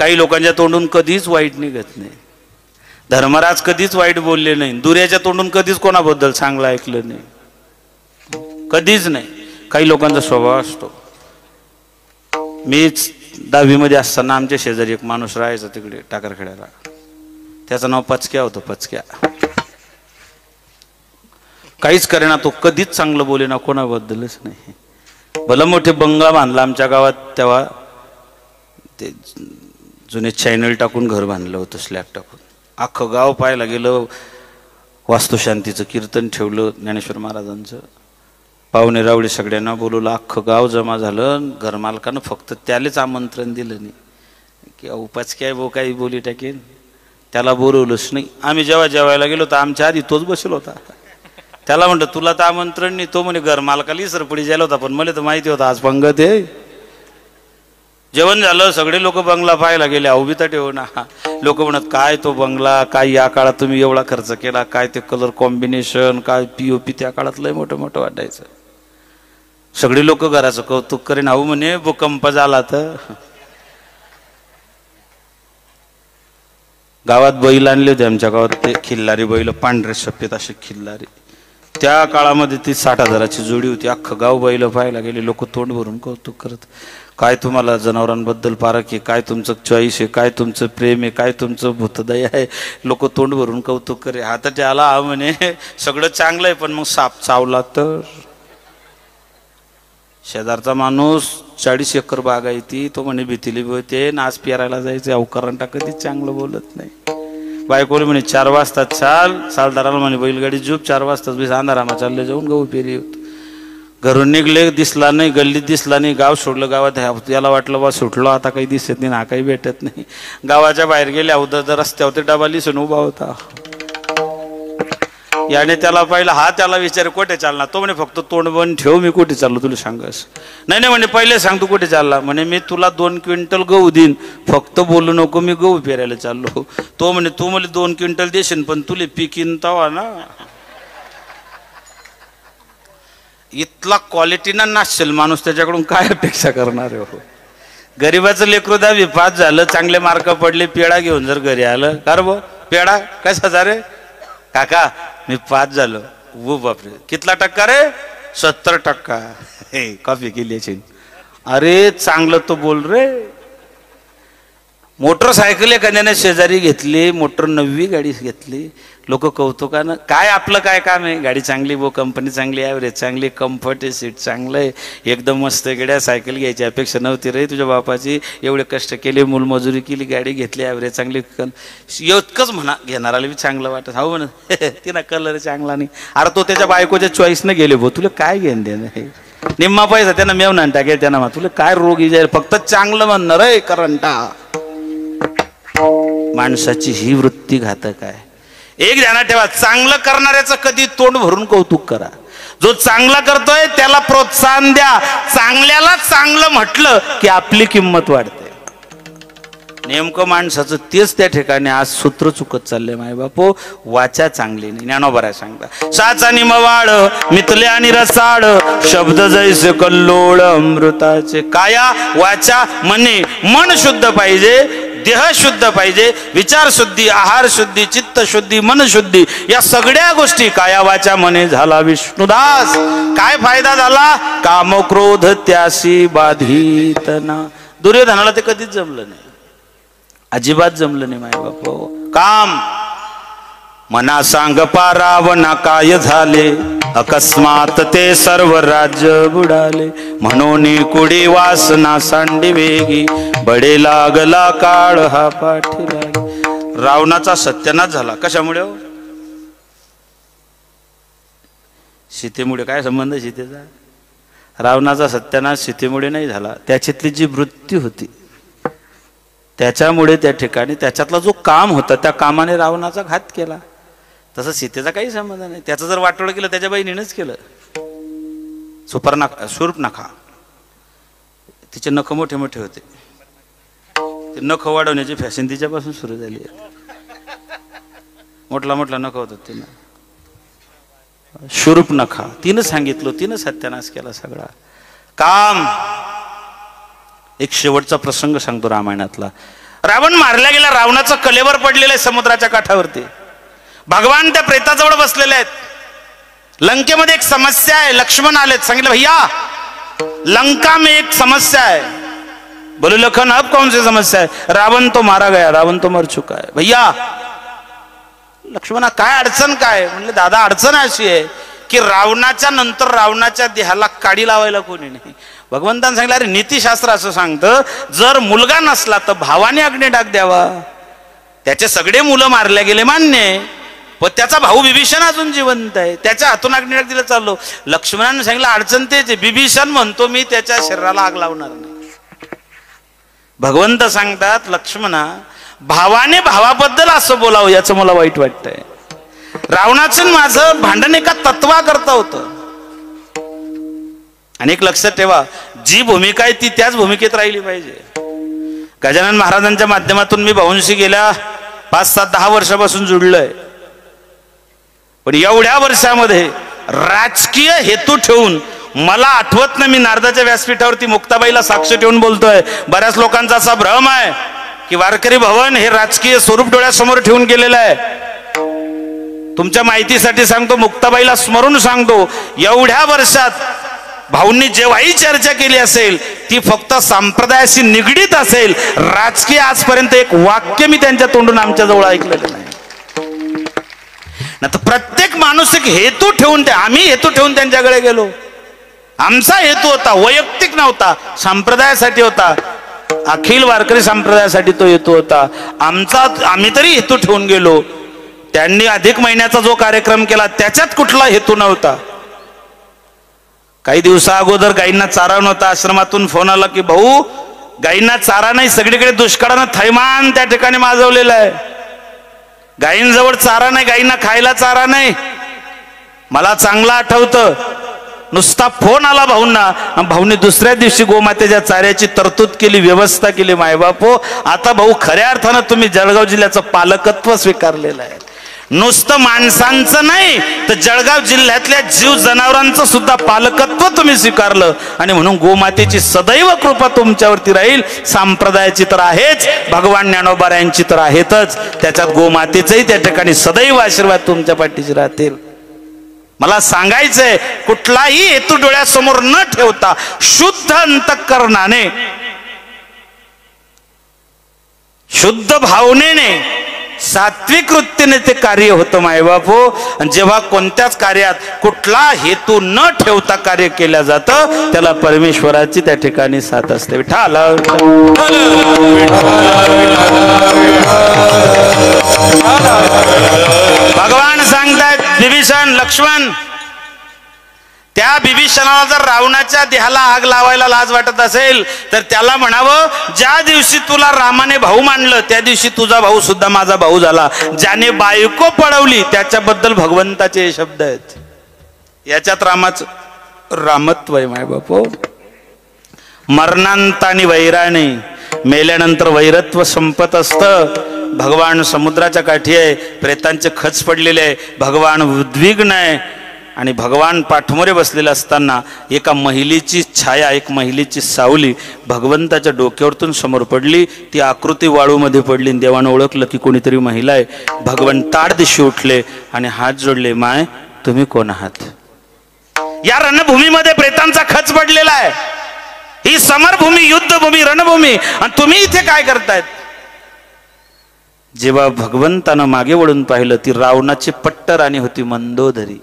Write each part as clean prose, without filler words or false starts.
काही लोकांच्या तोंडून कधीच वाईट निघत नाही. धर्मराज कधीच वाईट बोलले नाही. दुर्याच्या तोंडून कधीच कोणाबद्दल चांगलं ऐकलं नाही, कधीच नाही. काही लोकांचा स्वभाव असतो. मीच 10वी मध्ये असताना आमच्या शेजारी एक माणूस राहायचा तिकडे टाकरखेड्याला. त्याचं नाव पचक्या होतं. पचक्या काहीच करेना, तो कधीच चांगलं बोले ना कोणाबद्दलच नाही. भलं मोठे बंगला बांधला आमच्या गावात. तेव्हा ते जुने चॅनल टाकून घर बांधलं होतं, स्लॅब टाकून. अख्खं गाव पाहायला गेलं. वास्तुशांतीचं कीर्तन ठेवलं ज्ञानेश्वर महाराजांचं. पाहुणे रावळे सगळ्यांना बोलवलं. अख्खं गाव जमा झालं. घरमालकानं फक्त त्यालाच आमंत्रण दिलं नाही की उपाच काय भाऊ काही बोली टाकेन. त्याला बोलवलंच नाही. आम्ही जेव्हा जेवायला गेलो तर आमच्या आधी तोच बसलो होता. त्याला म्हणलं तुला तर आमंत्रण नाही. तो म्हणे घरमालकाला सरपडी जायला होता, पण मला तर माहिती होतं आज पंगत आहे. जेवण झालं. सगळे लोक बंगला पाहायला गेले. अवबिता ठेवू ना. लोक म्हणत काय तो बंगला, काय या काळात तुम्ही एवढा खर्च केला, काय ते कलर कॉम्बिनेशन, काय POP त्या काळात लय मोठं मोठं वाटायचं. सगळे लोक घराचं कौतुक करेन. अहो म्हणे भूकंप झाला तर. गावात बैल आणले होते आमच्या गावात, ते खिल्लारी बैल, पांढरे सफेद असे खिल्लारी. त्या काळामध्ये ती 60,000ची जोडी होती. अख्खं गाव बैल पाहायला गेले. लोक तोंड भरून कौतुक करत. काय तुम्हाला जनावरांबद्दल पारख आहे, काय तुमचं चॉईस आहे, काय तुमचं प्रेम आहे, काय तुमचं भूतदय आहे. लोक तोंड भरून कौतुक करे. आता त्याला म्हणे सगळं चांगलं आहे, पण मग साप चावला तर. शेजारचा माणूस 40 एकर बाग आहे ती, तो म्हणे भीतीली होते नाच पेरायला जायचं. अवकारणटा कधीच चांगलं बोलत नाही. बायकोले म्हणे 4 वाजता चाल. सालदाराला म्हणे बैलगाडी झोप 4 वाजता बी अंधारामा चालले जाऊन गहू पेरी होत. घरून निघले, दिसला नाही. गल्लीत दिसला नाही. गाव सोडलं. गावात याला वाटलं बा सुटलो आता, काही दिसत नाही ना, काही भेटत नाही. गावाच्या बाहेर गेले. अवधर रस्त्यावर डबा लिसून उभा होता. याने त्याला पाहिलं. हा त्याला विचार कुठे चालला. तो म्हणे फक्त तोंड बंद ठेव, मी कुठे चाललो तुला सांगस. नाही म्हणे पहिले सांग तू कुठे चालला. म्हणे मी तुला 2 क्विंटल गहू देईन, फक्त बोलू नको मी गहू पेरायला चाललो. तो म्हणे तू मला 2 क्विंटल देशील, पण तुले पिकीन तवा ना. इतला क्वालिटीना नाचेल माणूस, त्याच्याकडून काय अपेक्षा करणार आहे. गरीबाचं लेकरू 10वी पास झालं, चांगले मार्क पडले, पेढा घेऊन जर घरी आलं, कर बो पेढा कशाचा रे काका, मी 5 झालो. वो बापरे, कितला टक्का रे? 70%. कॉफी केली असेल. अरे चांगलं तो बोल रे. मोटरसायकल एखाद्याने शेजारी घेतली, मोटर 9वी गाडी घेतली. लोक कौतुकानं. काय आपलं काय काम आहे? गाडी चांगली बो, कंपनी चांगली, ॲव्हरेज चांगली, कम्फर्ट आहे, सीट चांगलं आहे, एकदम मस्त गड्या. सायकल घ्यायची अपेक्षा नव्हती रे तुझ्या बापाची. एवढे कष्ट केले, मूलमजुरी केली, गाडी घेतली, ॲव्हरेज चांगली. इतकंच म्हणा, घेणाराला बी चांगलं वाटत. हो म्हण तिना कलर चांगला नाही. अरे तो त्याच्या बायकोच्या चॉईसनं गेले भो, तुला काय घेणं देणं आहे? निम्मा पैसा त्यांना मेवना टाकेल त्यांना. मग तुला काय रोगी जाईल? फक्त चांगलं म्हणणार रे करंटा. माणसाची ही वृत्ती घातक आहे. एक ध्यानात ठेवा, चांगलं करणाऱ्याचं कधी तोंड भरून कौतुक करा. जो चांगला करतोय त्याला प्रोत्साहन द्या. चांगल्याला चांगलं म्हटलं की आपली किंमत वाढते. नेमकं माणसाचं तेच त्या ठिकाणी आज सूत्र चुकत चाललंय. माय बापो, वाचा चांगली नाही. ज्ञानोबराय सांगता, साचा निमवाड मितले आणि रसाड, शब्द जैसे कल्लोळ अमृताचे. काया वाचा मने. मन शुद्ध पाहिजे, देह शुद्ध पाहिजे, विचार शुद्धी, आहार शुद्धी, चित्त शुद्धी, मन शुद्धी, या सगळ्या गोष्टी काया वाचा मने झाला विष्णुदास. काय फायदा झाला? काम क्रोध त्यासी बाधित ना. दुर्योधनाला ते कधीच जमलं नाही, अजिबात जमलं नाही. माय बापो, काम मना सांग पारावना काय झाले, अकस्मात ते सर्व राज्य बुडाले. म्हणून कुडी वासना सांडी वेगी, बडे लागला काळ हा पाठी लागे. रावणाचा सत्यानाश झाला. कशामुळे? सीतेमुळे. काय संबंध सीतेचा? रावणाचा सत्यानाश सीतेमुळे नाही झाला, त्याच्यातली जी वृत्ती होती त्याच्यामुळे. त्या ठिकाणी त्याच्यातला जो काम होता त्या कामाने रावणाचा घात केला. तसं सीतेचा काही संबंध नाही. त्याचं जर वाटोळं केलं त्याच्या बहिणीनंच केलं. शूर्पणखा, तिचे नख मोठे मोठे होते. ते नख वाढवण्याची फॅशन तिच्यापासून सुरू झाली. मोठला मोठला नख होता तिनं. शूर्पणखा, तिनं सांगितलं, तिनं सत्यानाश केला सगळा. काम. एक शेवटचा प्रसंग सांगतो रामायणातला. रावण मारल्या गेला, रावणाचं कलेवर पडलेलं आहे समुद्राच्या काठावरती. भगवान त्या प्रेताजवळ बसलेले आहेत. लंकेमध्ये एक समस्या आहे. लक्ष्मण आलेत, सांगितलं भैया लंका में एक समस्या है. बोले लखन अब कौन सी समस्या है? रावण तो मारा गया, रावण तो मर चुका है. भैया लक्ष्मणा काय अडचण काय? म्हणले दादा अडचण अशी आहे की रावणाच्या नंतर रावणाच्या देहाला काडी लावायला कोणी नाही. भगवंतांनी सांगितलं अरे नीतिशास्त्र असं सांगतं जर मुलगा नसला तर भावाने अग्नी टाक द्यावा. त्याचे सगळे मुलं मारले गेले मान्य आहे, पण त्याचा भाऊ बिभीषण अजून जिवंत आहे, त्याच्या हातून अग्नी टाक दिलं चाललो. लक्ष्मणाने सांगितलं अडचण तेच आहे, बिभीषण म्हणतो मी त्याच्या शरीराला आग लावणार नाही. भगवंत सांगतात लक्ष्मणा भावाने भावाबद्दल असं बोलावं याचं मला वाईट वाटतंय. रावणाचं माझं भांडण एका तत्वाकरता होतं. आणि एक लक्षात ठेवा, जी भूमिका आहे ती त्याच भूमिकेत राहिली पाहिजे. गजानन महाराजांच्या माध्यमातून मी भाऊंशी गेल्या 5-7-10 वर्षापासून जुळलोय, पण एवढ्या वर्षामध्ये राजकीय हेतू ठेवून मला आठवत नाही मी नारदाच्या व्यासपीठावरती मुक्ताबाईला साक्ष ठेवून बोलतोय. बऱ्याच लोकांचा असा भ्रम आहे की वारकरी भवन हे राजकीय स्वरूप डोळ्यासमोर ठेवून गेलेलं आहे. तुमच्या माहितीसाठी सांगतो, मुक्ताबाईला स्मरून सांगतो, एवढ्या वर्षात भाऊंनी जेव्हाही चर्चा केली असेल ती फक्त संप्रदायाशी निगडीत असेल. राजकीय आजपर्यंत एक वाक्य मी त्यांच्या तोंडून आमच्या जवळ ऐकलेलं नाही. तर प्रत्येक माणूस एक हेतू ठेवून, आम्ही हेतू ठेवून त्यांच्याकडे गेलो. आमचा हेतू होता, वैयक्तिक नव्हता, संप्रदायासाठी होता. अखिल वारकरी संप्रदायासाठी तो हेतू होता आमचा. आम्ही तरी हेतू ठेवून गेलो. त्यांनी अधिक महिन्याचा जो कार्यक्रम केला त्याच्यात कुठला हेतू नव्हता. काही दिवसा अगोदर गायींना चारा नव्हता, आश्रमातून फोन आला की भाऊ गायींना चारा नाही, सगळीकडे दुष्काळानं थैमान त्या ठिकाणी माजवलेलं आहे. गायींजवळ चारा नाही, गायींना खायला चारा नाही. मला चांगलं आठवतं, नुसता फोन आला भाऊंना, भाऊने दुसऱ्या दिवशी गोमातेच्या चाऱ्याची तरतूद केली, व्यवस्था केली. मायबापो आता भाऊ खऱ्या अर्थानं तुम्ही जळगाव जिल्ह्याचं पालकत्व स्वीकारलेलं आहे. नुसतं माणसांचं नाही तर जळगाव जिल्ह्यातल्या जीव जनावरांचं सुद्धा पालकत्व तुम्ही स्वीकारलं. आणि म्हणून गोमातेची सदैव कृपा तुमच्यावरती राहील. संप्रदायाची तर आहेच, भगवान ज्ञानोबारायांची तर आहेतच, त्याच्यात गोमातेचाही त्या ठिकाणी सदैव आशीर्वाद तुमच्या पाठीशी राहतील. मला सांगायचंय, कुठलाही हेतू डोळ्यासमोर न ठेवता शुद्ध अंतःकरणाने, शुद्ध भावनेने, सात्विक वृत्तीने ते कार्य होतं मायबापो. आणि जेव्हा कोणत्याच कार्यात कुठला हेतू न ठेवता कार्य केलं जातं त्याला परमेश्वराची त्या ठिकाणी साथ असते. विठ्ठल भगवान सांगतायत विभीषण लक्ष्मण, त्या बिभीषणाला जर रावणाच्या देहाला आग लावायला लाज वाटत असेल तर त्याला म्हणावं ज्या दिवशी तुला रामाने भाऊ मानलं त्या दिवशी तुझा भाऊ सुद्धा माझा भाऊ झाला. ज्याने बायको पळवली त्याच्याबद्दल भगवंताचे शब्द आहेत. याच्यात रामाचं रामत्व आहे मायबापो. मरणांतानी वैराने, मेल्यानंतर वैरत्व संपत असतं. भगवान समुद्राच्या काठी आहे, प्रेतांचे खच पडलेले आहे, भगवान उद्विग्न आहे. आणि भगवान पाठमोरे बसलेले असताना एका महिलेची छाया, एक महिलेची सावली भगवंताच्या डोक्यावरतून समोर पडली. ती आकृती वाळूमध्ये पडली. देवानं ओळखलं की कोणीतरी महिला आहे. भगवान ताड दिशी उठले आणि हात जोडले, माय तुम्ही कोण आहात? या रणभूमीमध्ये प्रेतांचा खच पडलेला आहे. ही समरभूमी, युद्धभूमी, रणभूमी, आणि तुम्ही इथे काय करतायत? जेव्हा भगवंतानं मागे वळून पाहिलं ती रावणाची पट्टराणी होती, मंदोदरी.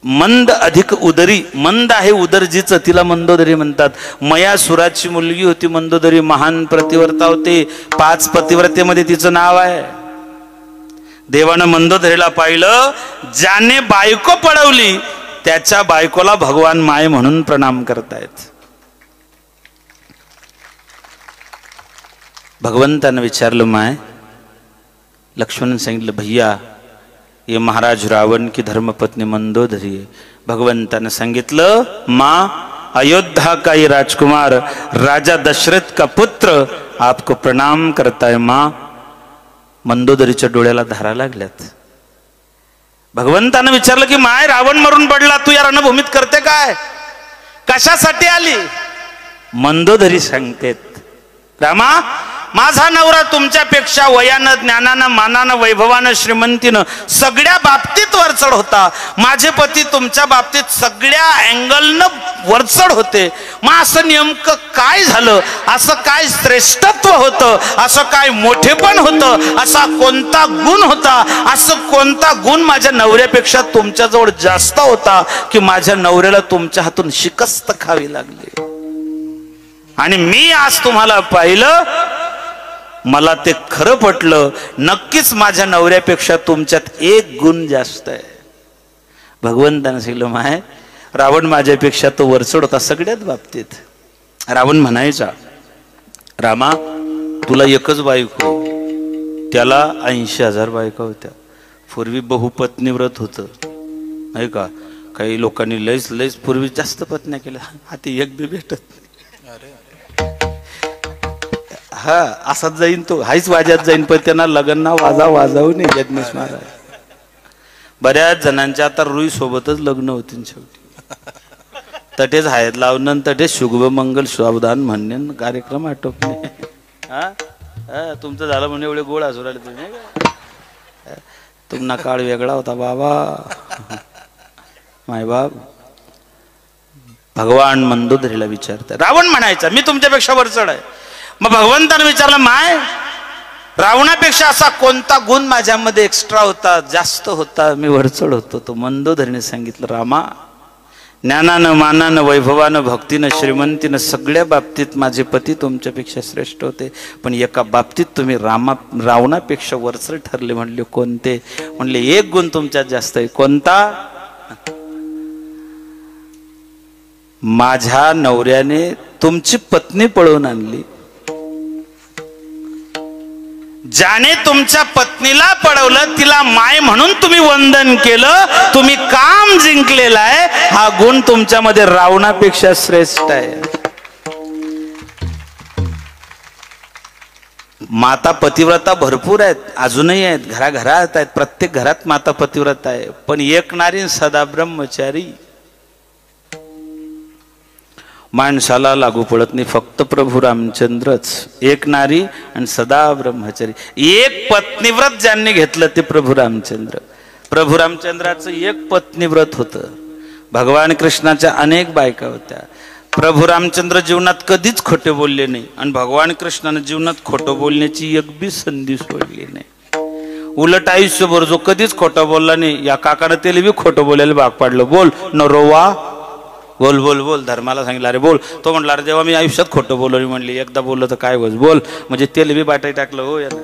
मंद अधिक उदरी, मंद आहे उदर जिचं, तिला मंदोदरी म्हणतात. मयासुराची मुलगी होती मंदोदरी, महान प्रतिव्रता होती. 5 पतिव्रतेमध्ये तिचं नाव आहे. देवानं मंदोदरीला पाहिलं, ज्याने बायको पळवली त्याच्या बायकोला भगवान माय म्हणून प्रणाम करतायत. भगवंतानं विचारलं माय? लक्ष्मण सांगितलं भैया ये महाराज रावण की धर्मपत्नी मंदोदरी है. भगवंताने सांगितलं माँ अयोध्या का ये राजकुमार राजा दशरथ का पुत्र आपको प्रणाम करता है. माँ मंदोदरीच्या डोळ्याला धारा लागल्यात. भगवंताने विचारलं की माय रावण मरून पडला, तू या रणभूमीत करते काय? कशासाठी आली? मंदोदरी सांगतेत रामा माझा नवरा तुमच्यापेक्षा वयानं, ज्ञानानं, मानानं, वैभवानं, श्रीमंतीनं सगळ्या बाबतीत वरचढ होता. माझे पती तुमच्या बाबतीत सगळ्या अँगलनं वरचढ होते. मग असं नेमकं काय झालं? असं काय श्रेष्ठत्व होतं? असं काय मोठेपण होतं? असा कोणता गुण होता? असं कोणता गुण माझ्या नवऱ्यापेक्षा तुमच्याजवळ जास्त होता की माझ्या नवऱ्याला तुमच्या हातून शिकस्त खावी लागली? आणि मी आज तुम्हाला पाहिलं, मला ते खरं पटलं. नक्कीच माझ्या नवऱ्यापेक्षा तुमच्यात एक गुण जास्त आहे. भगवंतानं सांगितलं, माय रावण माझ्यापेक्षा तो वरचढ होता सगळ्याच बाबतीत. रावण म्हणायचा, रामा तुला एकच बायको, त्याला 80,000 बायका होत्या. पूर्वी बहुपत्नी व्रत होतं नाही का? काही लोकांनी लयच पूर्वी जास्त पत्न्या केल्या, हाती एक बी भेटत नाही. हा असाच जाईन तो, हाच वाजत जाईन, पण त्यांना लग्न वाजावू नाही जगनेश महाराज. बऱ्याच जणांच्या आता रुई सोबतच लग्न होतील शेवटी. तटेच हायत लावणं, तटेच शुभ मंगल सावधान म्हणणे कार्यक्रम आटोपले. हा तुमचं झालं म्हणजे एवढे गोड असू राहिले तुम्ही. तुम्हाला काळ वेगळा होता बाबा. मायबाप भगवान मंदोदरीला विचारतात. रावण म्हणायचा मी तुमच्यापेक्षा वरचढ आहे. मग भगवंताने विचारलं, माय रावणापेक्षा असा कोणता गुण माझ्यामध्ये एक्स्ट्रा होता, जास्त होता, मी वरचढ होतो? तो मंदोदरीने सांगितलं, रामा ज्ञानानं, मानानं, वैभवानं, भक्तीनं, श्रीमंतीनं सगळ्या बाबतीत माझे पती तुमच्यापेक्षा श्रेष्ठ होते, पण एका बाबतीत तुम्ही रावणापेक्षा वरचढ ठरले. म्हणले कोणते? म्हणले एक गुण तुमच्यात जास्त आहे. कोणता? माझ्या नवऱ्याने तुमची पत्नी पळवून आणली. ज्याने तुमच्या पत्नीला पळवलं, तिला माय म्हणून तुम्ही वंदन केलं, तुम्ही काम जिंकलेला आहे. हा गुण तुमच्यामध्ये रावणापेक्षा श्रेष्ठ आहे. माता पतिव्रता भरपूर आहेत, अजूनही आहेत, घराघरात आहेत, प्रत्येक घरात माता पतिव्रता आहे. पण एक नारी सदा ब्रह्मचारी. माणसाला लागू पडत नाही, फक्त प्रभू रामचंद्रच एक नारी आणि सदा ब्रह्मचारी. एक पत्नीव्रत ज्यांनी घेतलं ते प्रभू रामचंद्र. प्रभू रामचंद्राचं एक पत्नीव्रत होतं. भगवान कृष्णाच्या अनेक बायका होत्या. प्रभू रामचंद्र जीवनात कधीच खोटे बोलले नाही आणि भगवान कृष्णाने जीवनात खोटं बोलण्याची एक बी संधी सोडली नाही. उलट आयुष्यभर जो कधीच खोटं बोलला नाही, या काकाने त्याला बी खोटं बोलायला भाग पाडलं. बोल नरोवा, बोल बोल बोल. धर्माला सांगितलं अरे बोल. तो म्हटला अरे जेव्हा मी आयुष्यात खोटं बोललो, म्हणली एकदा बोललो तर काय बोल, म्हणजे तेल बी बाटाई टाकलं. हो याला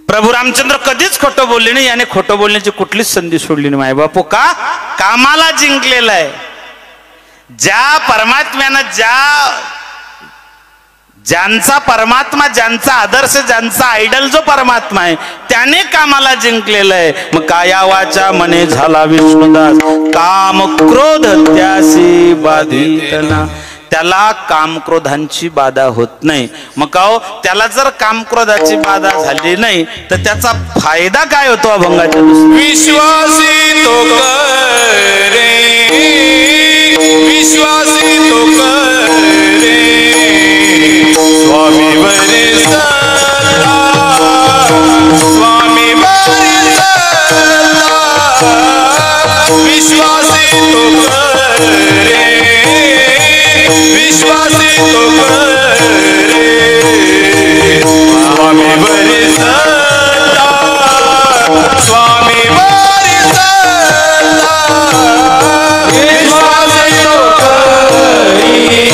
प्रभू रामचंद्र कधीच खोटं बोलले नाही, याने खोटं बोलण्याची कुठलीच संधी सोडली नाही. मायबापू का? कामाला जिंकलेला आहे. ज्या परमात्म्यानं ज्यांचा परमात्मा, ज्यांचा आदर्श, ज्यांचा आयडल जो परमात्मा आहे, त्याने कामाला जिंकलेलं आहे. मग काया वाचा मने झाला विष्णुदास, काम क्रोध त्यासी बाधित ना. त्याला काम क्रोधांची बाधा होत नाही. मग का हो, त्याला जर काम क्रोधाची बाधा झाली नाही तर त्याचा फायदा काय होतो? अभंगाच्या विश्वासी तो करे, विश्वासी तो करे, स्वामी बरे सल्ला, स्वामी बरे सल्ला, विश्वासी तो करे, विश्वासी तो करे, स्वामी बरे सल्ला, स्वामी बरे सल्ला, विश्वासी तो करे.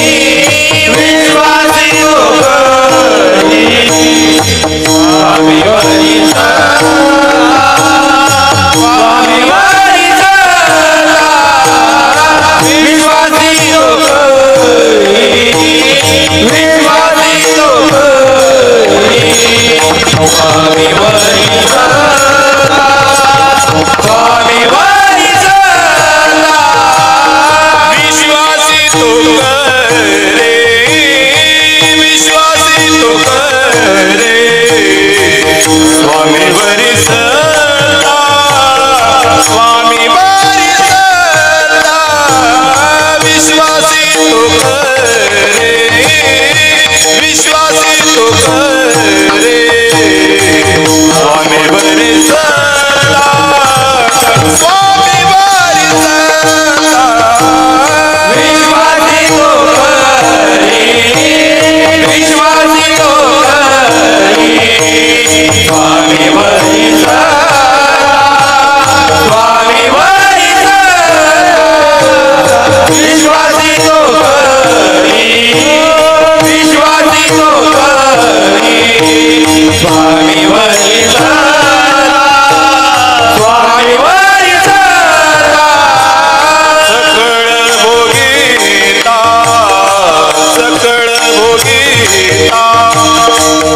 भोगिता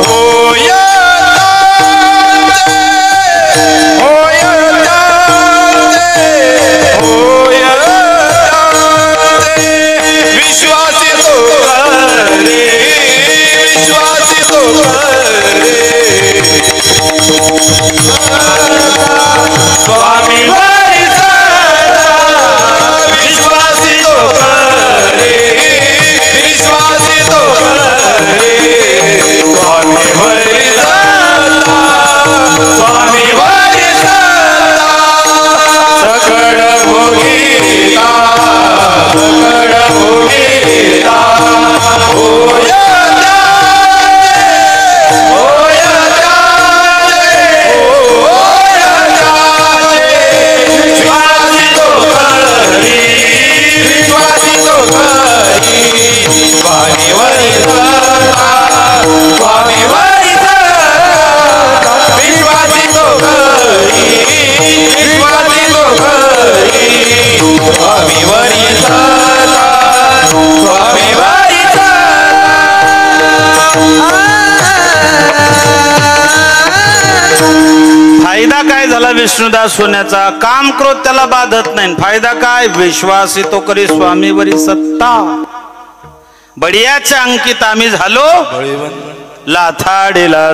होय विश्वासी तो करे विश्वासी तो करे स्वामी वारी विश्वासी तो करे विश्वासी तो करे स्वामी वारी स्वामी वारी सकळ भोगिता सकळ भोगिता होय फायदा काय झाला विष्णुदास होण्याचा? काम क्रोध त्याला बाधत नाही. फायदा काय? विश्वास तो करी स्वामीवरी सत्ता. बडियाच्या अंकित आम्ही झालो लाथाडेला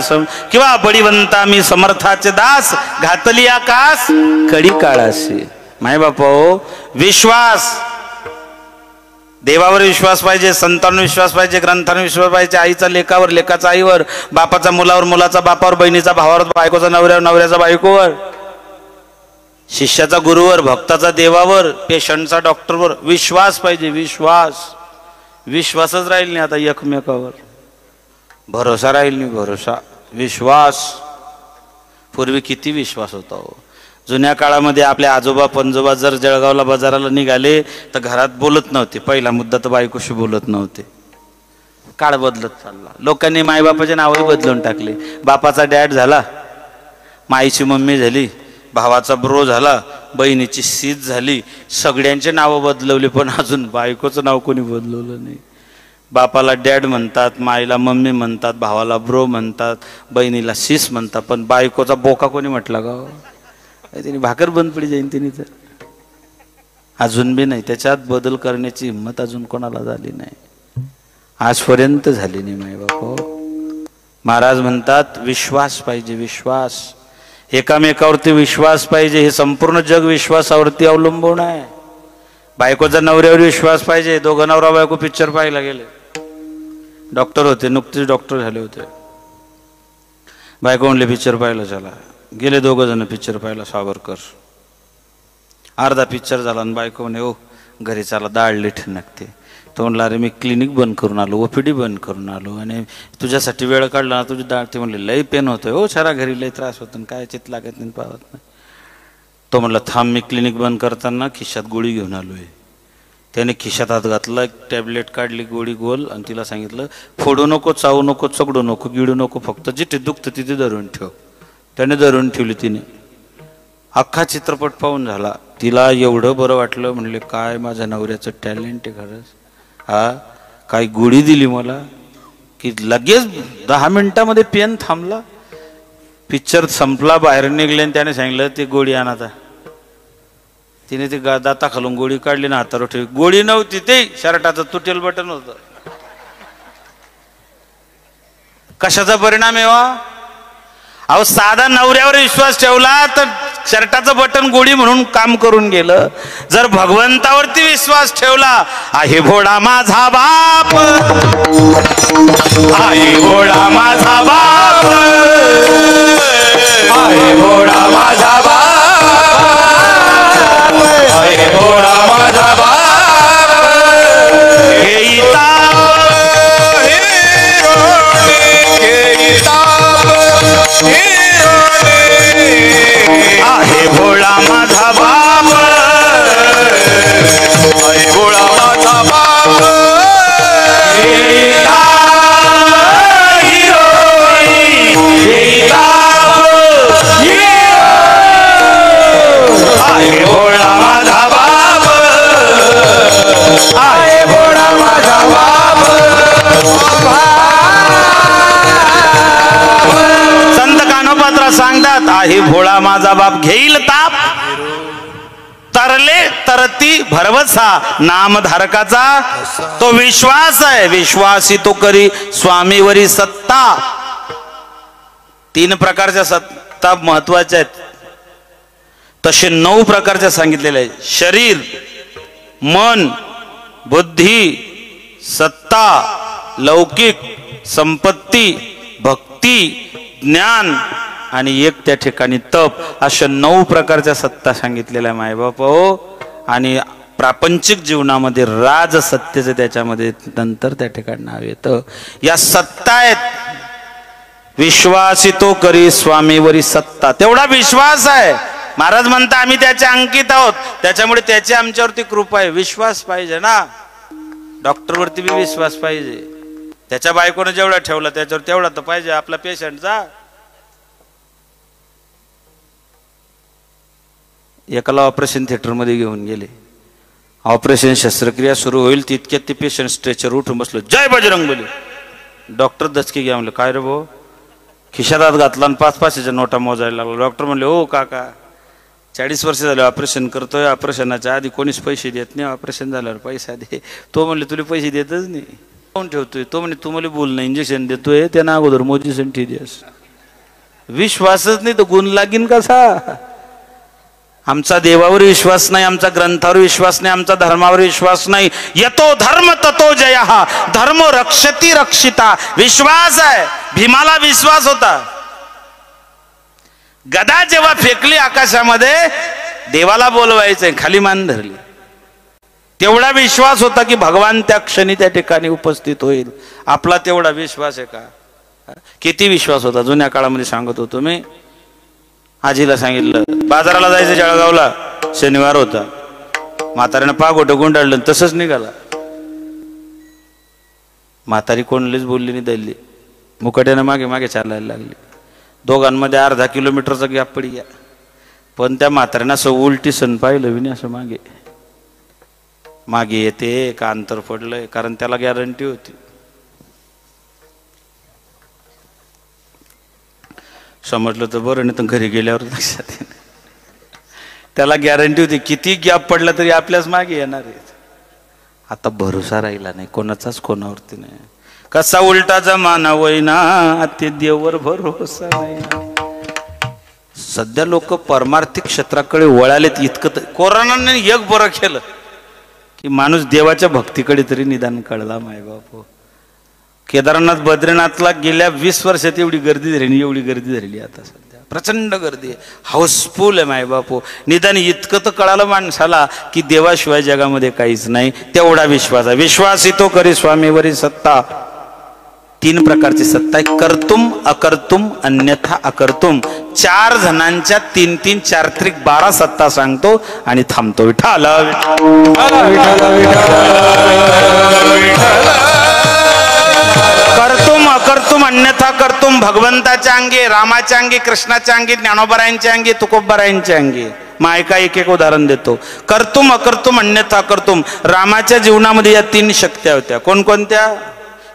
किंवा बळीवंत आम्ही समर्थाचे दास घातली आकाश कडी काळाशी. माय बापा विश्वास, देवावर विश्वास पाहिजे, संतांवर विश्वास पाहिजे, ग्रंथांवर विश्वास पाहिजे, आईचा लेकावर, लेकाचा आईवर, बापाचा मुलावर, मुलाचा बापावर, बहिणीचा भावावर, बायकोचा नवऱ्यावर, नवऱ्याचा बायकोवर, शिष्याचा गुरुवर, भक्ताचा देवावर, पेशंटचा डॉक्टरवर विश्वास पाहिजे. विश्वास विश्वासच राहील नाही आता एकमेकावर. भरोसा राहील नाही. भरोसा विश्वास. पूर्वी किती विश्वास होता हो. जुन्या काळामध्ये आपले आजोबा पंजोबा जर जळगावला बाजाराला निघाले तर घरात बोलत नव्हते. पहिला मुद्दा तर बायकोशी बोलत नव्हते. काळ बदलत चालला. लोकांनी मायबापाचे नावही बदलून टाकले. बापाचा डॅड झाला, माईची मम्मी झाली, भावाचा ब्रो झाला, बहिणीची सीत झाली. सगळ्यांचे नावं बदलवले पण अजून बायकोचं नाव कोणी बदलवलं नाही. बापाला डॅड म्हणतात, माईला मम्मी म्हणतात, भावाला ब्रो म्हणतात, बहिणीला सीस म्हणतात, पण बायकोचा बोका कोणी म्हटला का? तिने भाकर बंद पडी जाईन तिने तर. अजून बी नाही. त्याच्यात बदल करण्याची हिंमत अजून कोणाला झाली नाही, आजपर्यंत झाली नाही. माय बापा महाराज म्हणतात विश्वास पाहिजे. विश्वास. एकामेकावरती विश्वास पाहिजे. हे संपूर्ण जग विश्वासावरती अवलंबून आहे. बायकोचा नवऱ्यावर विश्वास पाहिजे. दोघं नवरा बायको पिक्चर पाहायला गेले. डॉक्टर होते, नुकतेच डॉक्टर झाले होते. बायको म्हणले पिक्चर पाहायला चला. गेले दोघं जण पिक्चर पाहायला. सावरकर. अर्धा पिक्चर झाला आणि बायको म्हणे ओ घरी चला, दाढ लेट नकते. तो म्हणला अरे मी क्लिनिक बंद करून आलो, ओपीडी बंद करून आलो आणि तुझ्यासाठी वेळ काढला ना, तुझी दाढ. ते म्हणले लई पेन होतोय हो सारा घरी, लई त्रास होतो, काय चित लागत नाही, पाहत नाही. तो म्हणला थांब मी क्लिनिक बंद करताना खिशात गोळी घेऊन आलोय. त्याने खिशात हात घातला, टॅबलेट काढली, गोळी गोल, आणि तिला सांगितलं फोडू नको, चावू नको, चकडू नको, गिळू नको, फक्त जिथे दुखतं तिथे धरून ठेव. त्याने धरून ठेवली. तिने अख्खा चित्रपट पाहून झाला. तिला एवढं बरं वाटलं. म्हणले काय माझ्या नवऱ्याचं टॅलेंट आहे खरंच. हा काय गोळी दिली मला की लगेच 10 मिनिटामध्ये पेन थांबला. पिक्चर संपला, बाहेर निघले आणि त्याने सांगितलं ते गोळी आण आता. तिने ते दाता खालून गोळी काढली ना हातावर ठेवली. गोळी नव्हती, ते शर्टाचं तुटेल बटन होतं. कशाचा परिणाम आहे वा? अहो साधा नवऱ्यावर विश्वास ठेवला तर शर्टाचं बटन गोळी म्हणून काम करून गेलं. जर भगवंतावरती विश्वास ठेवला, आहे भोळा माझा बाप, आहे भोळा माझा बाप, आहे भोळा माझा बाप, आहे भोळा माझा बाप, हे ताप, हे ताप, आहे भोळा माझा बाप, आहे भोळा माझा बाप, आहे भोळा माझा बाप, आहे भोळा माझा बाप. काही भोळा माझा बाप घेईल ताप, तरले तरती भरवसा नामधारकाचा तो विश्वास आहे, विश्वासी तो करी स्वामीवरी सत्ता. 3 प्रकारच्या सत्ता महत्वाच्या आहेत, तसे 9 प्रकारच्या सांगितलेल्या आहेत. शरीर, मन, बुद्धी, सत्ता, लौकिक, संपत्ती, भक्ती, ज्ञान आणि एक त्या ठिकाणी तप, अशा 9 प्रकारच्या सत्ता सांगितलेल्या मायबाप हो. आणि प्रापंचिक जीवनामध्ये राज सत्तेचं त्याच्यामध्ये नंतर त्या ठिकाणी नाव येतं. या सत्ता आहेत. विश्वासितो करी स्वामीवरी सत्ता, तेवढा विश्वास आहे. महाराज म्हणता आम्ही त्याचे अंकित आहोत, त्याच्यामुळे त्याची आमच्यावरती कृपा आहे. विश्वास पाहिजे ना, डॉक्टरवरती बी विश्वास पाहिजे. त्याच्या बायकोनं जेवढा ठेवला त्याच्यावर तेवढा तर पाहिजे आपला पेशंटचा. एकाला ऑपरेशन थिएटरमध्ये घेऊन गेले, ऑपरेशन शस्त्रक्रिया सुरू होईल तितक्यात ते पेशंट स्ट्रेचर उठून बसलो, जय बजरंगबली. डॉक्टर दचके घ्या म्हणलं, काय रे भाऊ? खिशात हात घातला आणि 5-5च्या नोटा मोजायला लागलो. डॉक्टर म्हणले, हो काका 40 वर्ष झाले ऑपरेशन करतोय, ऑपरेशनाच्या आधी कोणीच पैसे देत नाही, ऑपरेशन झाल्यावर पैसा दे. तो म्हणले तुला पैसे देतच नाही, कोण ठेवतोय? तो म्हणे तुम्हाला बोल ना, इंजेक्शन देतोय त्यांना अगोदर मोजीसन ठेस. विश्वासच नाही तर गुण लागीन कसा? आमचा देवावर विश्वास नाही, आमचा ग्रंथावर विश्वास नाही, आमचा धर्मावर विश्वास नाही. यतो धर्म ततो जय, धर्म रक्षती रक्षिता. विश्वास आहे. भीमाला विश्वास होता. गदा जेव्हा फेकली आकाशामध्ये, देवाला बोलवायचंय, खाली मान धरली. तेवढा विश्वास होता की भगवान त्या क्षणी त्या ठिकाणी उपस्थित होईल. आपला तेवढा विश्वास आहे का? किती विश्वास होता? जुन्या काळामध्ये सांगत होतो मी. आजीला सांगितलं बाजाराला जायचं, जळगावला शनिवार होता. म्हाताऱ्यानं पागोटं गुंडाळलं, तसंच निघाला. म्हातारी कोणलीच बोलली नाही, दल्ली. मुकाट्यानं मागे मागे चालायला लागली. दोघांमध्ये अर्धा किलोमीटरचा गॅप पडी गया. पण त्या म्हाताऱ्यानं असं उलटी सण पाहिलं विनी, असं मागे मागे येते का अंतर पडलंय, कारण त्याला गॅरंटी होती. समजलं तर बरं, नाही तर घरी गेल्यावर लक्षात येईल. त्याला गॅरंटी होती किती गॅप पडला तरी आपल्याच मागे येणार आहेत. आता भरोसा राहिला नाही कोणाचाच, कोणावरती नाही. कसा उलटा जमाना वैना, ते देवर भरोसा नाही. सध्या लोक परमार्थिक क्षेत्राकडे वळालेत. इतकं कोरोनाने एक बरं केलं की माणूस देवाच्या भक्तीकडे तरी निदान कळला. माय बाप, केदारनाथ बद्रीनाथला गेल्या 20 वर्षात एवढी गर्दी झाली, एवढी गर्दी झाली. आता सध्या प्रचंड गर्दी आहे, हाऊसफुल आहे. माय बापू, निदान इतकं तर कळालं माणसाला की देवाशिवाय जगामध्ये काहीच नाही. तेवढा विश्वास आहे. विश्वासितो करी स्वामीवरी सत्ता. 3 प्रकारची सत्ता आहे, कर्तुम, अकर्तुम, अन्यथा अकर्तुम. 4 जणांच्या 3-3, 4-3, 12 सत्ता सांगतो आणि थांबतो. विठ्ठल कर्तुम, अकर्तुम, अन्यथा कर्तुम. भगवंताच्या अंगी, रामाच्या अंगी, कृष्णाच्या अंगी, ज्ञानोबरायांच्या अंगी, तुकोबरायांच्या अंगी. मायका एक उदाहरण देतो. कर्तुम, अकर्तुम, अन्यथा कर्तुम. रामाच्या जीवनामध्ये या 3 शक्त्या होत्या. कोणकोणत्या?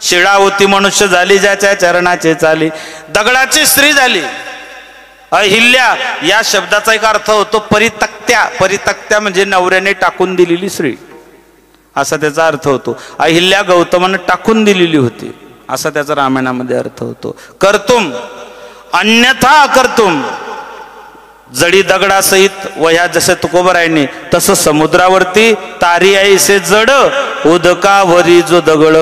शिळा होती मनुष्य झाली, ज्याच्या चरणाचे चाली. दगडाची स्त्री झाली. अहिल्या या शब्दाचा एक अर्थ होतो परितक्त्या. परितक्त्या म्हणजे नवऱ्याने टाकून दिलेली स्त्री, असा त्याचा अर्थ होतो. अहिल्या गौतमानं टाकून दिलेली होती, असा त्याचा रामायणामध्ये अर्थ होतो. कर्तुम, अन्यथा अकर्तुम. जडी दगडासहित वह्या जसे तुकोबरायने, तसं समुद्रावरती तारी ऐसे जड, उदकावरी जो दगड.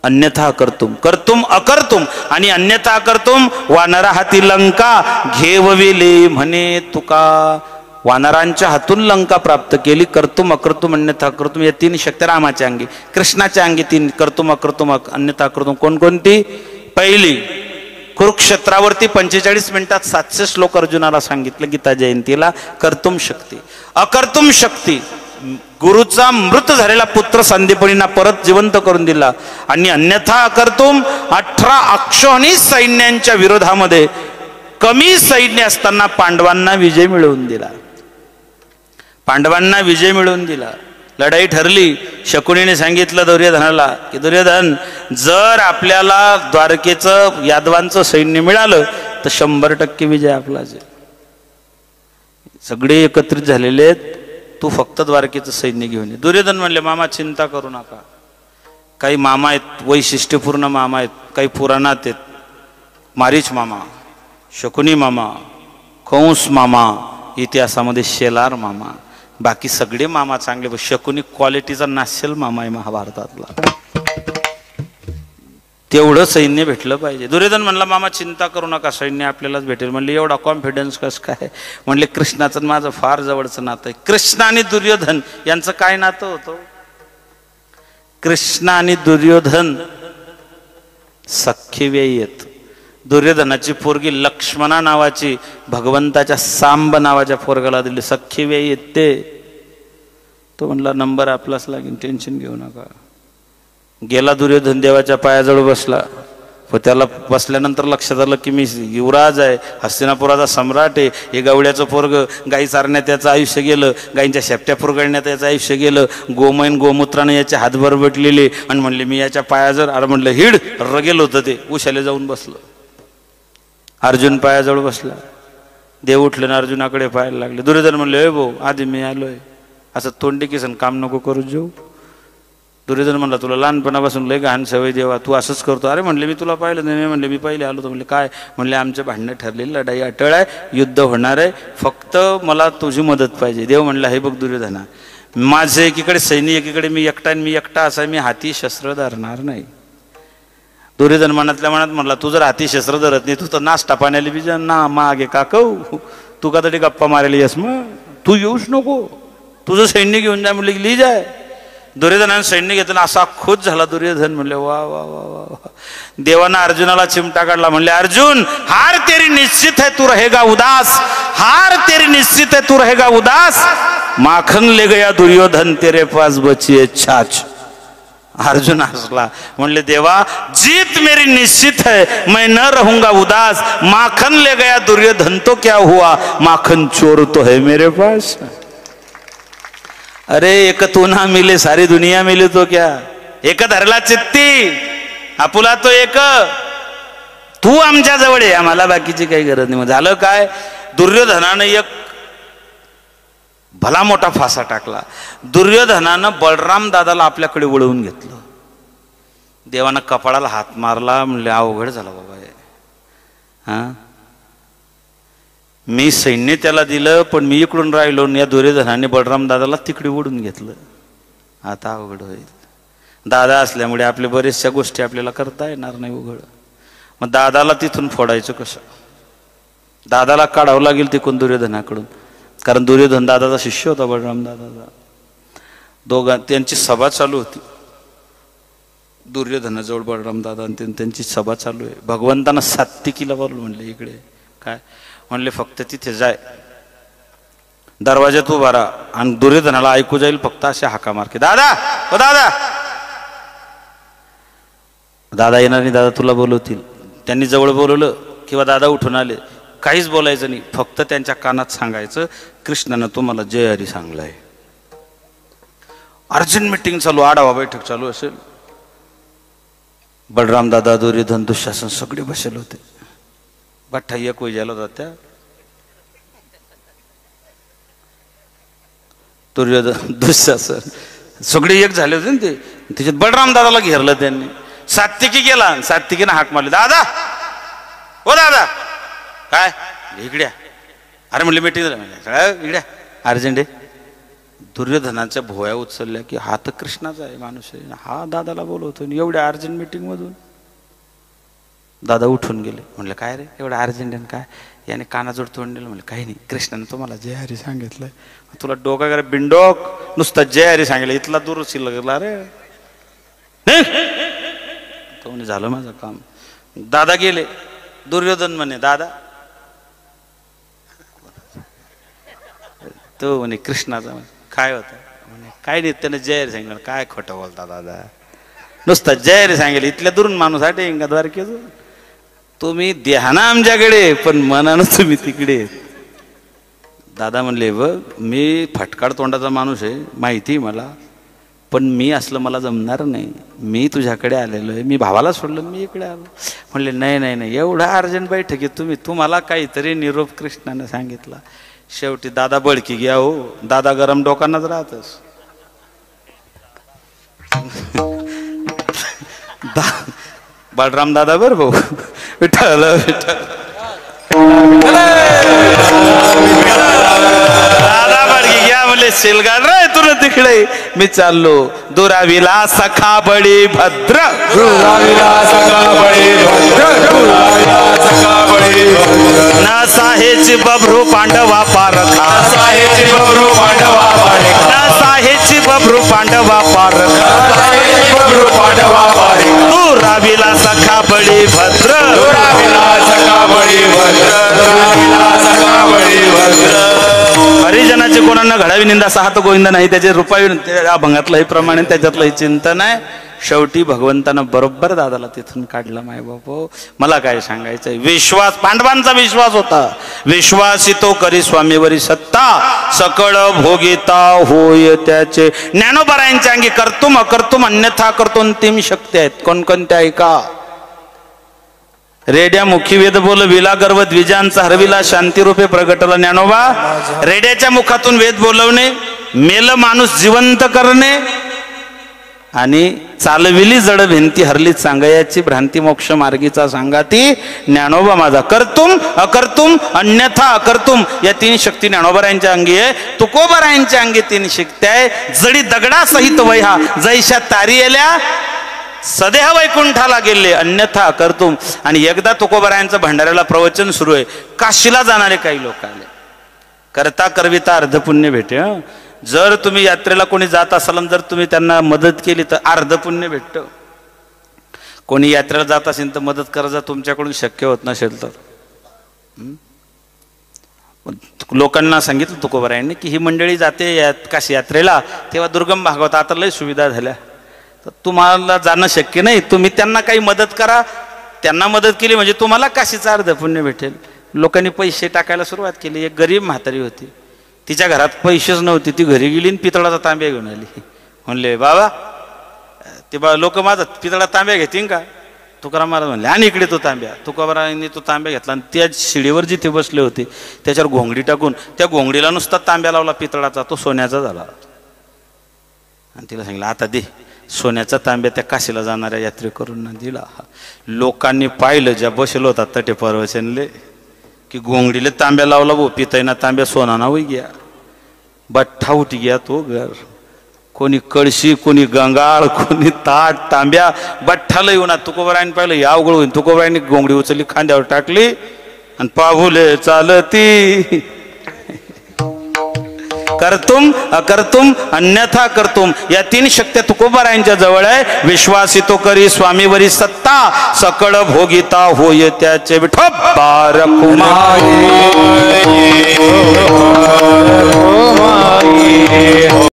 अन्यथा कर्तुम, कर्तुम अकर्तुम. आणि अन्यथा कर्तुम, वानरा हाती लंका घेवविले म्हणे तुका. वानरांच्या हातून लंका प्राप्त केली. कर्तुम, अकर्तुम, अन्यथा कर्तुम या 3 शक्त्या रामाच्या अंगी. कृष्णाच्या अंगी 3 कर्तुम, अकर्तुम, अन्यथा कर्तुम. कोणकोणती? पहिली, कुरुक्षेत्रावरती 45 मिनिटात 700 श्लोक अर्जुनाला सांगितलं गीता जयंतीला. कर्तुम शक्ती. अकर्तुम शक्ती, गुरुचा मृत झालेला पुत्र संदीपनींना परत जिवंत करून दिला. आणि अन्यथा अकर्तुम, 18 अक्षौहिणी सैन्यांच्या विरोधामध्ये कमी सैन्य असताना पांडवांना विजय मिळवून दिला. पांडवांना विजय मिळवून दिला. लढाई ठरली. शकुनीने सांगितलं दुर्योधनाला की दुर्योधन, जर आपल्याला द्वारकेचं यादवांचं सैन्य मिळालं तर तर 100% विजय आपलाच आहे. सगळे एकत्रित झालेले आहेत, तू फक्त द्वारकेचं सैन्य घेऊन ये. दुर्योधन म्हणले मामा चिंता करू नका. काही मामा आहेत वैशिष्ट्यपूर्ण मामा आहेत, काही पुराणात आहेत. मारीच मामा, शकुनी मामा, कंस मामा, इतिहासामध्ये शेलार मामा, बाकी सगळे मामा चांगले. शकुनी क्वालिटीचा नाशेल मामा आहे महाभारतातला. तेवढं सैन्य भेटलं पाहिजे. दुर्योधन म्हणला मामा चिंता करू नका, सैन्य आपल्यालाच भेटेल. म्हणले एवढा कॉन्फिडन्स कसं काय? म्हणले कृष्णाचं माझं फार जवळचं नातं आहे. कृष्ण आणि दुर्योधन यांचं काय नातं होतं? कृष्ण आणि दुर्योधन सख्खे व्ययी आहेत. दुर्योधनाची पोरगी लक्ष्मणा नावाची भगवंताच्या सांब नावाच्या पोरगाला दिली. सख्खे व्ययी आहेत ते. तो म्हणला नंबर आपलाच लागेल, टेन्शन घेऊ नका. गेला दुर्योधन, देवाच्या पायाजवळ बसला. व त्याला बसल्यानंतर लक्षात आलं की मी युवराज आहे, हस्तिनापुराचा सम्राट आहे. हे गवड्याचं पोरग, गाई चारण्यात त्याचं आयुष्य गेलं, गाईंच्या शेपट्या पुरगळण्यात त्याचं आयुष्य गेलं, गोमयन गोमूत्राने याचे हात बरबटलेले. आणि म्हणले मी याच्या पायाजवळ. अरे म्हणलं हिड रगेल होतं ते. उशाले जाऊन बसलं. अर्जुन पायाजवळ बसला. देव उठले ना अर्जुनाकडे पाहायला लागले. दुर्योधन म्हणले ए भाऊ आधी मी आलोय, असं तोंडी किसन काम नको करू जाऊ. दुर्योधन म्हणला तुला लहानपणापासून लय घाण सवय देवा, तू असंच करतो. अरे म्हणले मी तुला पाहिलं नाही. म्हणले मी पहिले आलो तर. म्हणले काय? म्हणले आमचे भांडणं ठरलेली, लढाई अटळ आहे, युद्ध होणार आहे, फक्त मला तुझी मदत पाहिजे. देव म्हणला हे बघ दुर्योधना, माझे एकीकडे सैन्य, एकीकडे मी एकटा असा, मी हाती शस्त्र धरणार नाही. दुर्योधन मनातल्या मनात म्हणला तू जर हाती शस्त्र धरत नाही, तू तर नाश्ता पाण्याला बी ना मागे काकव, तू का तरी गप्पा मारायला येस, मग तू येऊच नको, तुझं सैन्य घेऊन जा. म्हणले ली जाय. दुर्योधनाने सैन्य घेतलं. असा खुश झाला दुर्योधन. म्हणले वा वा वा वा. देवानं अर्जुनाला चिमटा काढला. म्हणले अर्जुन हार तेरी निश्चित है, तू रहेगा उदास. हार तेरी निश्चित है, तू रहेगा उदास. माखन ले गया दुर्योधन, तेरे पास बची है छाछ. अर्जुन हंसला. म्हणले देवा जीत मेरी निश्चित है, मैं न रहूंगा उदास. माखन ले गया दुर्योधन तो क्या हुआ, माखन चोर तो है मेरे पास. अरे एक तू ना मिले सारी दुनिया मिले तो क्या, एक धरला चित्ती आपुला तो एक, तू आमच्या जवळ आहे, आम्हाला बाकीची काही गरज नाही. झालं काय? दुर्योधनानं एक भला मोठा फासा टाकला. दुर्योधनानं बलराम दादाला आपल्याकडे वळवून घेतलं. देवानं कपाळाला हात मारला. म्हणले अवघड झाला बाबा हे. हा मी सैन्य त्याला दिलं, पण मी इकडून राहिलो. या दुर्योधनाने बलराम दादाला तिकडे ओढून घेतलं. आता अवघड होईल. दादा असल्यामुळे आपल्या बऱ्याचशा गोष्टी आपल्याला करता येणार नाही उघड. मग दादाला तिथून फोडायचं कसं? दादाला काढावं लागेल तिकडून दुर्योधनाकडून, कारण दुर्योधन दादाचा शिष्य होता बलराम दादाचा. त्यांची सभा चालू होती. दुर्योधनाजवळ बलराम दादा आणि त्यांची सभा चालू आहे. भगवंतानं सात्विकीला बोलवलं. म्हणले इकडे काय? म्हणले फक्त तिथे जाय, दरवाज्यात उभा राहा आणि दुर्योधनाला ऐकू जाईल फक्त असे हाका मारके, दादा ओ दादा. दादा येणार नाही, दादा तुला बोलवतील. त्यांनी जवळ बोलवलं किंवा दादा उठून आले, काहीच बोलायचं नाही, फक्त त्यांच्या कानात सांगायचं कृष्णानं तुम्हाला जय हरी सांगलाय. अर्जंट मीटिंग चालू, आढावा बैठक चालू असेल. बलराम दादा, दुर्योधन, दुःशासन सगळे बसले होते. बठ्ठा एक वैजाला होता त्या. दुर्योधन, दुःशासन सगळे एक झाले होते ना ते. त्याच्यात बलराम दादाला घेरलं त्यांनी. सात्विकी गेला, सात्विकीनं हाक मारली, दादा ओ दादा. काय? इकड्या. अरे म्हणले मीटिंग इकड्या अर्जंट आहे. दुर्योधनाच्या भोया उचलल्या की हा तर कृष्णाचा आहे माणूस आहे, हा दादाला बोलवतो एवढ्या अर्जंट मीटिंग मधून. दादा उठून गेले. म्हणलं काय रे एवढं अर्जंट आहे काय? याने कानाजोड तोंड दिलं. म्हणलं काही नाही, कृष्णाने तुम्हाला जय हरी सांगितलंय. तुला डोका वगैरे बिंडोक, नुसतं जय हरी सांगितलं, इथला दूर लागला रे. तो म्हणे झालं माझं काम. दादा गेले. दुर्योधन म्हणे दादा, तो म्हणे कृष्णाचा. काय होतं? म्हणे काय नाही, त्याने जय हरी सांगितलं. काय खोटं बोलता दादा, नुसतं जय हरी सांगितलं, इथल्या दुरून माणूस आहे इंगा द्वारकेच. तुम्ही ध्याना आमच्याकडे पण मनानं तुम्ही तिकडे. दादा म्हणले बघ मी फटकाड तोंडाचा माणूस आहे, माहिती मला, पण मी असलं मला जमणार नाही, मी तुझ्याकडे आलेलो आहे, मी भावाला सोडलं मी इकडे आलो. म्हणले नाही नाही नाही, एवढा अर्जंट बैठक आहे, तुम्हाला काहीतरी निरोप कृष्णाने सांगितला. शेवटी दादा बळकी घ्या हो, दादा गरम डोकांनाच राहतस. बलराम दादा बर भाऊ, विठ्ठल विठ्ठल. दादा बळकी घ्या म्हणले शेलगाड रे तुला तिकडे, मी चाललो. दुराविला सखा बळी भद्र, दुराविला सखा बळी भद्र, दुराविला सखा बळी भद्र. न साहेची बभरू पांडवा पारखा, साहेची बबरू पांडवा पारखा, न साहेची बभरू पांडवा पारखा, साहेची बबरू पांडवा पारखा. दुराविला सखा बळी भद्र, दुराविला सखा बळी भद्र, दुराविला सखा बळी भद्र. हरिजनाची कोणाला घडावी निंदा साहत गोविंद नाही, त्याचे रुपावी त्या भंगातलंही प्रमाणे त्याच्यातलंही चिंतन आहे. शेवटी भगवंतानं बरोबर दादाला तिथून काढलं. माय बापो, मला काय सांगायचंय, विश्वास, पांडवांचा विश्वास होता. विश्वासितो करी स्वामीवरी सत्ता, सकळ भोगिता होय त्याचे. ज्ञानोबरायांच्या अंगी कर्तुम अकर्तुम अन्यथा करतो अंतिम शक्ती आहेत. कोणकोणत्या ऐका. रेड्या मुखी वेद बोल विला गर्व द्विजांचा हरविला, शांती रूपे प्रगटला ज्ञानोबा. रेड्याच्या मुखातून वेद बोलवणे, मेल माणूस जिवंत करणे, आणि चालविली जड भिंती हरली सांगयाची भ्रांती मोक्ष मार्गीचा सांगाती ज्ञानोबा माझा. कर्तुम अकर्तुम अन्यथा अकर्तुम या तीन शक्ती ज्ञानोबरायांच्या अंगी आहे. तुकोबरायांच्या अंगी तीन शक्ती आहे. जडी दगडा सहित वैहा, जैशा तारी येल्या सदेह वैकुंठाला गेले, अन्यथा अकर्तुम. आणि एकदा तुकोबरायांचं भंडाऱ्याला प्रवचन सुरू आहे. काशीला जाणारे काही लोक आले. करता करविता अर्धपुण्य भेटे. जर तुम्ही यात्रेला कोणी जात असाल, जर तुम्ही त्यांना मदत केली तर अर्धपुण्य भेटतं. कोणी यात्रेला जात असेल तर मदत करायचं तुमच्याकडून शक्य होत नसेल तर. लोकांना सांगितलं तुकोबरायांनी की ही मंडळी जाते काशी यात्रेला, तेव्हा दुर्गम भागात आता लय सुविधा झाल्या, तर तुम्हाला जाणं शक्य नाही, तुम्ही त्यांना काही मदत करा. त्यांना मदत केली म्हणजे तुम्हाला काशीचं अर्धपुण्य भेटेल. लोकांनी पैसे टाकायला सुरुवात केली. एक गरीब म्हातारी होती, तिच्या घरात पैसेच नव्हते. ती घरी गेली आणि पितळाचा तांब्या घेऊन आली. म्हणले बाबा ते लोक माझा पितळा तांब्या घेतील का? तुकाराम महाराज म्हणले आणि इकडे तो तांब्या. तुकारामांनी तो तांब्या घेतला आणि त्या शिडीवर जिथे बसले होते त्याच्यावर घोंगडी टाकून त्या घोंगडीला नुसता तांब्या लावला पितळाचा, तो सोन्याचा झाला. आणि तिला सांगितलं आता दे. सोन्याचा तांब्या त्या काशीला जाणाऱ्या यात्रेकरूंना दिला. लोकांनी पाहिलं ज्या बसेल होता तटे परवचनले की घोंगडीले तांब्या लावला, भो पितायना तांब्या सोना ना होई गया. बठ्ठा उठी गया तो घर. कोणी कळशी, कोणी गंगाळ, कोणी ताट तांब्या बठ्ठाला येऊन. तुकोबरायांनी पाहिलं या अवघड होईल. तुकोबरायांनी घोंगडी उचलली, खांद्यावर टाकली आणि पाहुले चालती. कर्तुम अकर्तुम अन्यथा कर्तुम या तीन शक्त्या तुकोबरायांच्या जवळ आहे. विश्वासितो करी स्वामीवरी सत्ता, सकळ भोगिता होय त्याचे. विठोबा रखुमाई